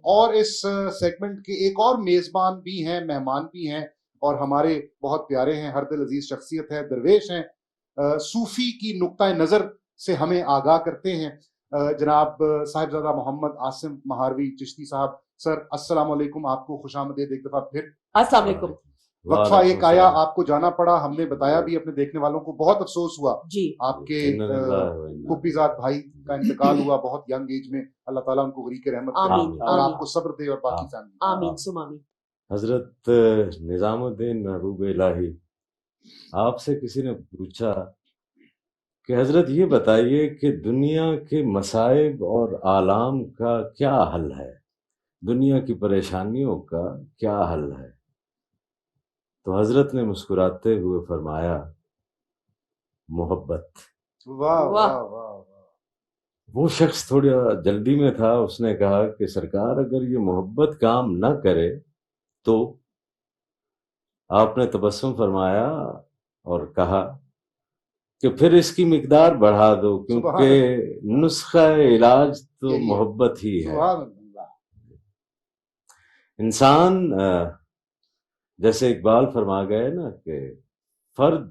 اور اس سیگمنٹ کے ایک اور میزبان بھی ہیں، مہمان بھی ہیں، اور ہمارے بہت پیارے ہیں، ہر دل عزیز شخصیت ہے، درویش ہیں، صوفی کی نقطۂ نظر سے ہمیں آگاہ کرتے ہیں، جناب صاحبزادہ محمد عاصم مہاروی چشتی صاحب۔ سر السلام علیکم، آپ کو خوش آمدید ایک دفعہ پھر۔ السلام علیکم۔ وقفہ ایک آیا، آپ کو جانا پڑا، ہم نے بتایا بھی اپنے دیکھنے والوں کو، بہت افسوس ہوا جی آپ کے پھوپھی زاد بھائی کا انتقال ہوا بہت ینگ ایج میں، اللہ تعالیٰ ان کو غریق رحمت کرے اور آپ کو صبر دے اور باقی فیملی۔ آمین ثم آمین۔ حضرت نظام الدین محبوب الہی، آپ سے کسی نے پوچھا کہ حضرت یہ بتائیے کہ دنیا کے مصائب اور آلام کا کیا حل ہے، دنیا کی پریشانیوں کا کیا حل ہے؟ تو حضرت نے مسکراتے ہوئے فرمایا محبت۔ واہ واہ واہ۔ وہ شخص تھوڑا جلدی میں تھا، اس نے کہا کہ سرکار اگر یہ محبت کام نہ کرے تو؟ آپ نے تبسم فرمایا اور کہا کہ پھر اس کی مقدار بڑھا دو، کیونکہ نسخہ علاج تو محبت ہی ہے۔ انسان جیسے اقبال فرما گئے نا کہ فرد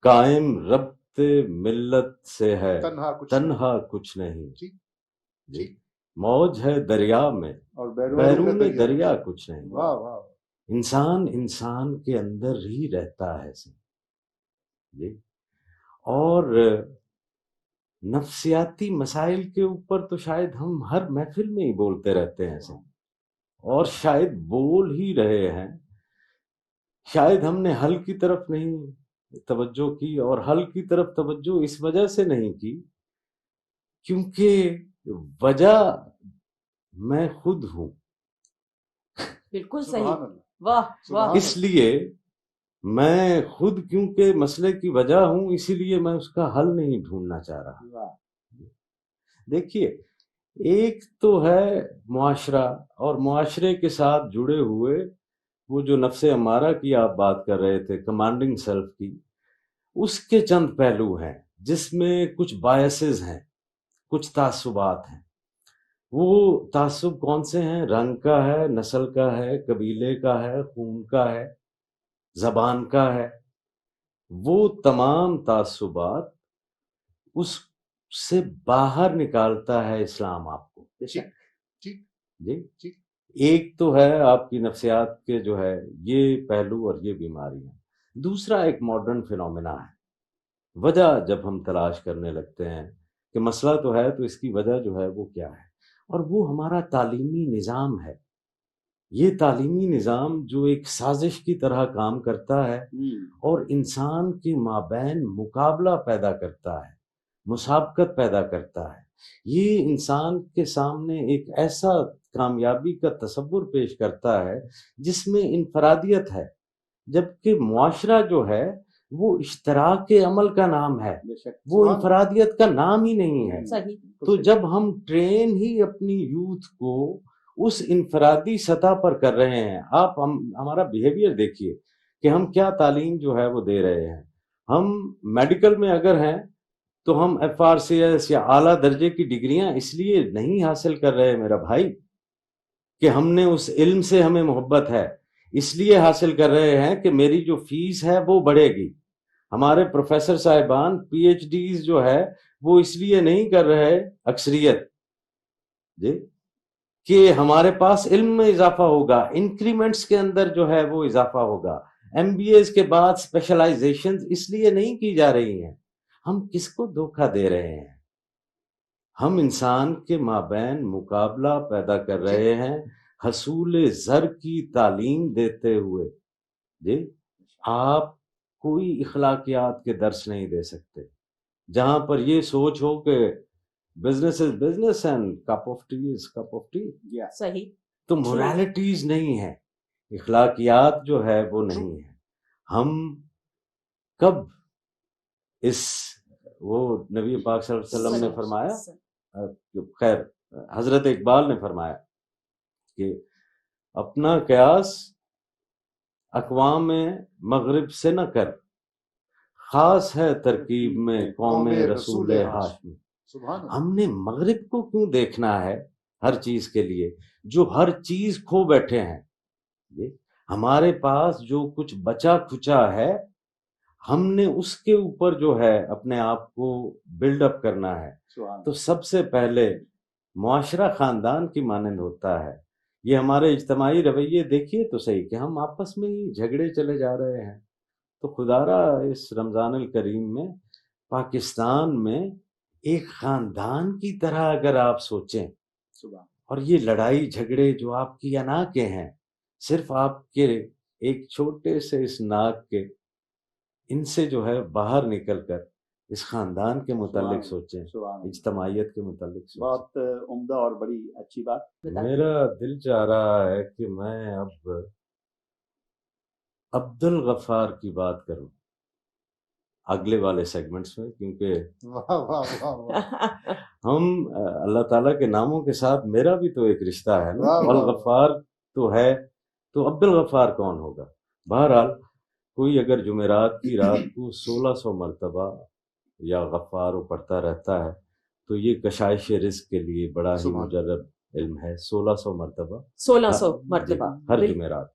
قائم ربط ملت سے ہے، تنہا کچھ نہیں، جی موج ہے دریا میں اور بیرون دریا کچھ نہیں۔ انسان کے اندر ہی رہتا ہے جی۔ اور نفسیاتی مسائل کے اوپر تو شاید ہم ہر محفل میں ہی بولتے رہتے ہیں اور شاید بول ہی رہے ہیں، شاید ہم نے حل کی طرف نہیں توجہ کی، اور حل کی طرف توجہ اس وجہ سے نہیں کی کیونکہ وجہ میں خود ہوں۔ بالکل صحیح، واہ واہ۔ اس لیے میں خود کیونکہ مسئلے کی وجہ ہوں، اسی لیے میں اس کا حل نہیں ڈھونڈنا چاہ رہا۔ دیکھیے، ایک تو ہے معاشرہ، اور معاشرے کے ساتھ جڑے ہوئے وہ جو نفس امارہ کی آپ بات کر رہے تھے، کمانڈنگ سیلف کی، اس کے چند پہلو ہیں جس میں کچھ بایسز ہیں، کچھ تعصبات ہیں۔ وہ تعصب کون سے ہیں؟ رنگ کا ہے، نسل کا ہے، قبیلے کا ہے، خون کا ہے، زبان کا ہے۔ وہ تمام تعصبات اس سے باہر نکالتا ہے اسلام آپ کو۔ جی، ایک تو ہے آپ کی نفسیات کے جو ہے یہ پہلو اور یہ بیماریاں، دوسرا ایک ماڈرن فینومینا ہے۔ وجہ جب ہم تلاش کرنے لگتے ہیں کہ مسئلہ تو ہے تو اس کی وجہ جو ہے وہ کیا ہے، اور وہ ہمارا تعلیمی نظام ہے۔ یہ تعلیمی نظام جو ایک سازش کی طرح کام کرتا ہے اور انسان کے مابین مقابلہ پیدا کرتا ہے، مسابقت پیدا کرتا ہے۔ یہ انسان کے سامنے ایک ایسا کامیابی کا تصور پیش کرتا ہے جس میں انفرادیت ہے، جبکہ معاشرہ جو ہے وہ اشتراک عمل کا نام ہے، وہ انفرادیت کا نام ہی نہیں ہے۔ تو جب ہم ٹرین ہی اپنی یوتھ کو اس انفرادی سطح پر کر رہے ہیں، آپ ہمارا بیہیویئر دیکھیے کہ ہم کیا تعلیم جو ہے وہ دے رہے ہیں۔ ہم میڈیکل میں اگر ہیں تو ہم FRCS یا اعلیٰ درجے کی ڈگریاں اس لیے نہیں حاصل کر رہے میرا بھائی کہ ہم نے اس علم سے ہمیں محبت ہے، اس لیے حاصل کر رہے ہیں کہ میری جو فیس ہے وہ بڑھے گی۔ ہمارے پروفیسر صاحبان PhDs جو ہے وہ اس لیے نہیں کر رہے اکثریت جی کہ ہمارے پاس علم میں اضافہ ہوگا، انکریمنٹس کے اندر جو ہے وہ اضافہ ہوگا۔ MBAs کے بعد اسپیشلائزیشن اس لیے نہیں کی جا رہی ہیں۔ ہم کس کو دھوکہ دے رہے ہیں؟ ہم انسان کے مابین مقابلہ پیدا کر رہے ہیں حصول زر کی تعلیم دیتے ہوئے۔ جی، آپ کوئی اخلاقیات کے درس نہیں دے سکتے جہاں پر یہ سوچ ہو کہ business is business and cup of T is cup of T. صحیح، تو مورالٹیز نہیں ہے، اخلاقیات جو ہے وہ نہیں ہے۔ ہم کب اس وہ نبی پاک صلی اللہ علیہ وسلم نے فرمایا، خیر حضرت اقبال نے فرمایا کہ اپنا قیاس اقوام مغرب سے نہ کر، خاص ہے ترکیب میں قوم رسول ہاشمی۔ ہم نے مغرب کو کیوں دیکھنا ہے؟ ہر چیز کے لیے، جو ہر چیز کھو بیٹھے ہیں. ہمارے پاس جو کچھ بچا کھچا ہے، ہم نے اس کے اوپر جو ہے اپنے آپ کو بلڈ اپ کرنا ہے. تو سب سے پہلے معاشرہ خاندان کی مانند ہوتا ہے. یہ ہمارے اجتماعی رویے دیکھیے تو صحیح کہ ہم آپس میں ہی جھگڑے چلے جا رہے ہیں. تو خدا را اس رمضان الکریم میں پاکستان میں ایک خاندان کی طرح اگر آپ سوچیں، اور یہ لڑائی جھگڑے جو آپ کی انا کے ہیں، صرف آپ کے ایک چھوٹے سے اس ناک کے، ان سے جو ہے باہر نکل کر اس خاندان کے متعلق سوچیں، اجتماعیت کے متعلق سوچیں. بہت عمدہ اور بڑی اچھی بات. میرا دل چاہ رہا ہے کہ میں اب عبد الغفار کی بات کروں اگلے والے سیگمنٹس میں، کیونکہ ہم اللہ تعالیٰ کے ناموں کے ساتھ میرا بھی تو ایک رشتہ ہے نا. الغفار تو ہے، تو عبد الغفار کون ہوگا؟ بہرحال کوئی اگر جمعرات کی رات کو 1600 مرتبہ یا غفار پڑھتا رہتا ہے تو یہ کشائش رزق کے لیے بڑا ہی مجرب علم ہے. 1600 مرتبہ 1600 مرتبہ ہر جمعرات.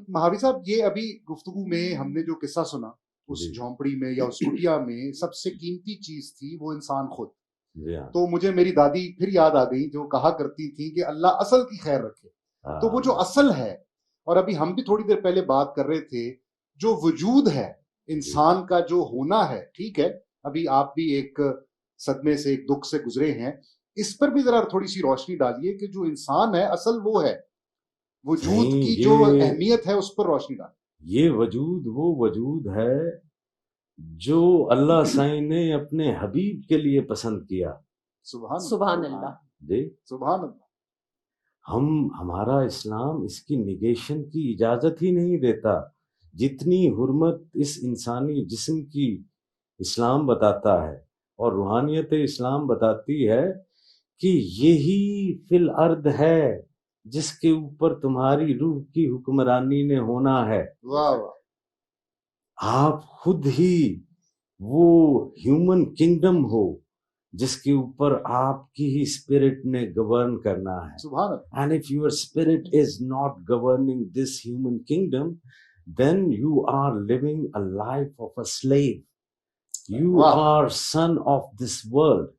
مہاوی صاحب، یہ ابھی گفتگو میں ہم نے جو قصہ سنا اس جھونپڑی میں یا اس کٹیا میں، سب سے قیمتی چیز تھی وہ انسان خود. تو مجھے میری دادی پھر یاد آ گئی جو کہا کرتی تھی کہ اللہ اصل کی خیر رکھے. تو وہ جو اصل ہے، اور ابھی ہم بھی تھوڑی دیر پہلے بات کر رہے تھے، جو وجود ہے انسان کا، جو ہونا ہے، ٹھیک ہے ابھی آپ بھی ایک صدمے سے، ایک دکھ سے گزرے ہیں، اس پر بھی ذرا تھوڑی سی روشنی ڈالیے کہ جو انسان ہے اصل وہ ہے، وجود کی جو اہمیت ہے اس پر روشنی ڈالیے. یہ وجود وہ وجود ہے جو اللہ سائیں نے اپنے حبیب کے لیے پسند کیا. سبحان اللہ جی سبحان اللہ. ہمارا اسلام اس کی نگیشن کی اجازت ہی نہیں دیتا. جتنی حرمت اس انسانی جسم کی اسلام بتاتا ہے، اور روحانیت اسلام بتاتی ہے کہ یہی فی الارض ہے جس کے اوپر تمہاری روح کی حکمرانی نے ہونا ہے. آپ خود ہی وہ ہیومن کنگڈم ہو جس کے اوپر آپ کی ہی اسپرٹ نے گورن کرنا ہے. And if your spirit is not governing this human kingdom, then you are living a life of a slave. You are son of this world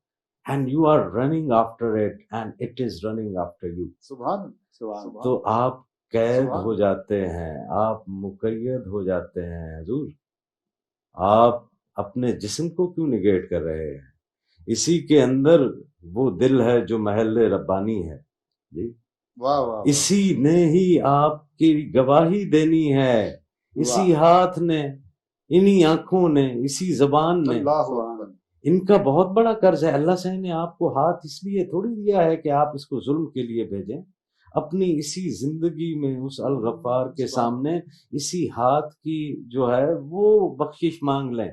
and you are running after it and it is running after you. سبحان. تو آپ قید ہو جاتے ہیں، آپ مقید ہو جاتے ہیں. حضور آپ اپنے جسم کو کیوں نگیٹ کر رہے ہیں؟ اسی کے اندر وہ دل ہے جو محل ربانی ہے. جی اسی نے ہی آپ کی گواہی دینی ہے، اسی ہاتھ نے، انہی آنکھوں نے، اسی زبان نے. ان کا بہت بڑا قرض ہے. اللہ سے نے آپ کو ہاتھ اس لیے تھوڑی دیا ہے کہ آپ اس کو ظلم کے لیے بھیجیں. اپنی اسی زندگی میں اس الغفار کے سامنے اسی ہاتھ کی جو ہے وہ بخشش مانگ لیں،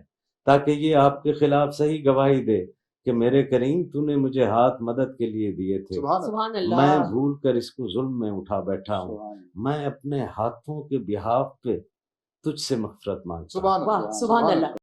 تاکہ یہ آپ کے خلاف صحیح گواہی دے کہ میرے کریم تو نے مجھے ہاتھ مدد کے لیے دیے تھے، سبحان اللہ، میں بھول کر اس کو ظلم میں اٹھا بیٹھا ہوں، میں اپنے ہاتھوں کے بہاف پہ تجھ سے مغفرت مانگتا ہوں. سبحان اللہ.